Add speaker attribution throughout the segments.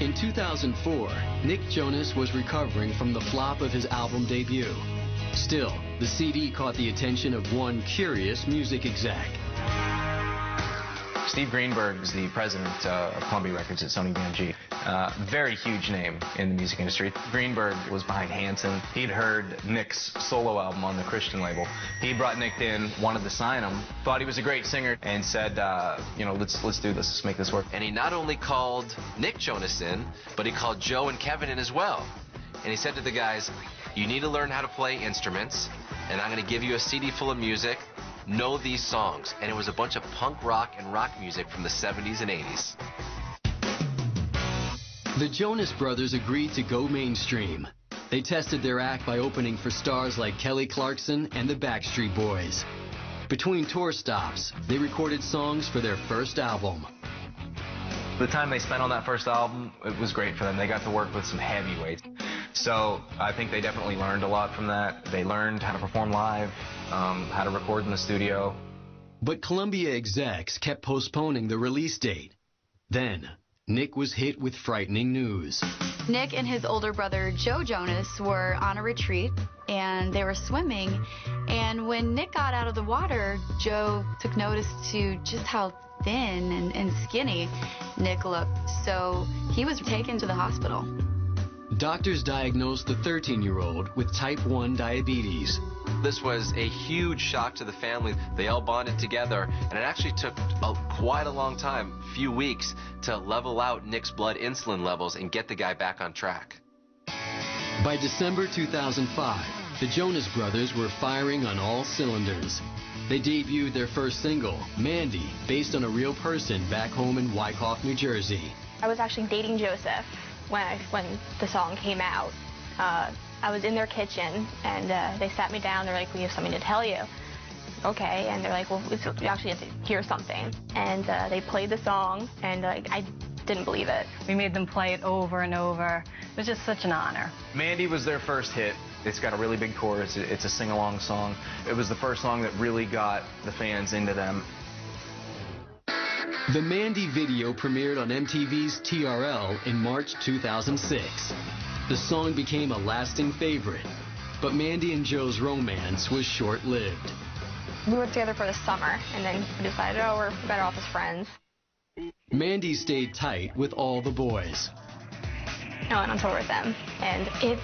Speaker 1: In 2004, Nick Jonas was recovering from the flop of his album debut. Still, the CD caught the attention of one curious music exec.
Speaker 2: Steve Greenberg is the president of Columbia Records at Sony BMG. Very huge name in the music industry. Greenberg was behind Hanson. He'd heard Nick's solo album on the Christian label. He brought Nick in, wanted to sign him, thought he was a great singer, and said, you know, let's do this, let's make this work.
Speaker 3: And he not only called Nick Jonas in, but he called Joe and Kevin in as well. And he said to the guys, you need to learn how to play instruments, and I'm going to give you a CD full of music. Know these songs. And it was a bunch of punk rock and rock music from the 70s and 80s.
Speaker 1: The Jonas Brothers agreed to go mainstream. They tested their act by opening for stars like Kelly Clarkson and the Backstreet Boys. Between tour stops, they recorded songs for their first album.
Speaker 2: The time they spent on that first album, it was great for them. They got to work with some heavyweights. So I think they definitely learned a lot from that. They learned how to perform live, how to record in the studio.
Speaker 1: But Columbia execs kept postponing the release date. Then, Nick was hit with frightening news.
Speaker 4: Nick and his older brother, Joe Jonas, were on a retreat, and they were swimming. And when Nick got out of the water, Joe took notice to just how thin and skinny Nick looked. So he was taken to the hospital.
Speaker 1: Doctors diagnosed the 13-year-old with type 1 diabetes.
Speaker 3: This was a huge shock to the family. They all bonded together, and it actually took quite a long time, a few weeks, to level out Nick's blood insulin levels and get the guy back on track.
Speaker 1: By December 2005, the Jonas Brothers were firing on all cylinders. They debuted their first single, Mandy, based on a real person back home in Wyckoff, New Jersey.
Speaker 5: I was actually dating Joseph when the song came out. I was in their kitchen, and they sat me down. They're like, we have something to tell you. Okay, and they're like, well, we actually have to hear something. And they played the song, and I didn't believe it.
Speaker 6: We made them play it over and over. It was just such an honor.
Speaker 2: Mandy was their first hit. It's got a really big chorus. It's a sing-along song. It was the first song that really got the fans into them.
Speaker 1: The Mandy video premiered on MTV's TRL in March 2006. The song became a lasting favorite, but Mandy and Joe's romance was short-lived.
Speaker 5: We were together for the summer, and then we decided, oh, we're better off as friends.
Speaker 1: Mandy stayed tight with all the boys.
Speaker 5: I went on tour with them, and it's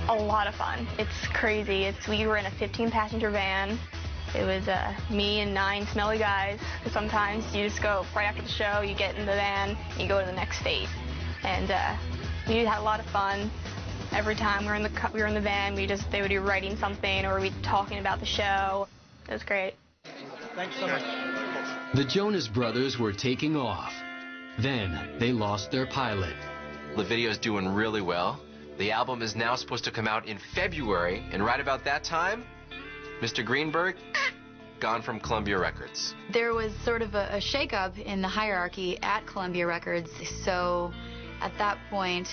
Speaker 5: a lot of fun. It's crazy. We were in a 15-passenger van. It was me and 9 smelly guys. Sometimes you just go right after the show, you get in the van, and you go to the next state. And we had a lot of fun. Every time we were in the van, they would be writing something or we'd be talking about the show. It was great.
Speaker 7: Thanks so much.
Speaker 1: The Jonas Brothers were taking off. Then they lost their pilot.
Speaker 3: The video's doing really well. The album is now supposed to come out in February, and right about that time, Mr. Greenberg, gone from Columbia Records.
Speaker 4: There was sort of a shakeup in the hierarchy at Columbia Records, so at that point,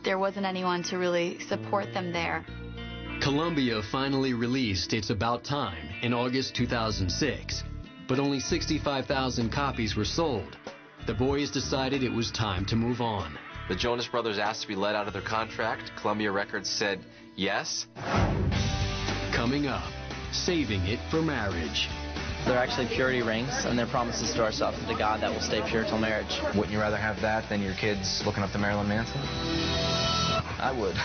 Speaker 4: there wasn't anyone to really support them there.
Speaker 1: Columbia finally released It's About Time in August 2006, but only 65,000 copies were sold. The boys decided it was time to move on.
Speaker 3: The Jonas Brothers asked to be let out of their contract. Columbia Records said yes.
Speaker 1: Coming up, saving it for marriage.
Speaker 7: They're actually purity rings, and they're promises to ourselves and to God that will stay pure till marriage.
Speaker 2: Wouldn't you rather have that than your kids looking up to Marilyn Manson? I would.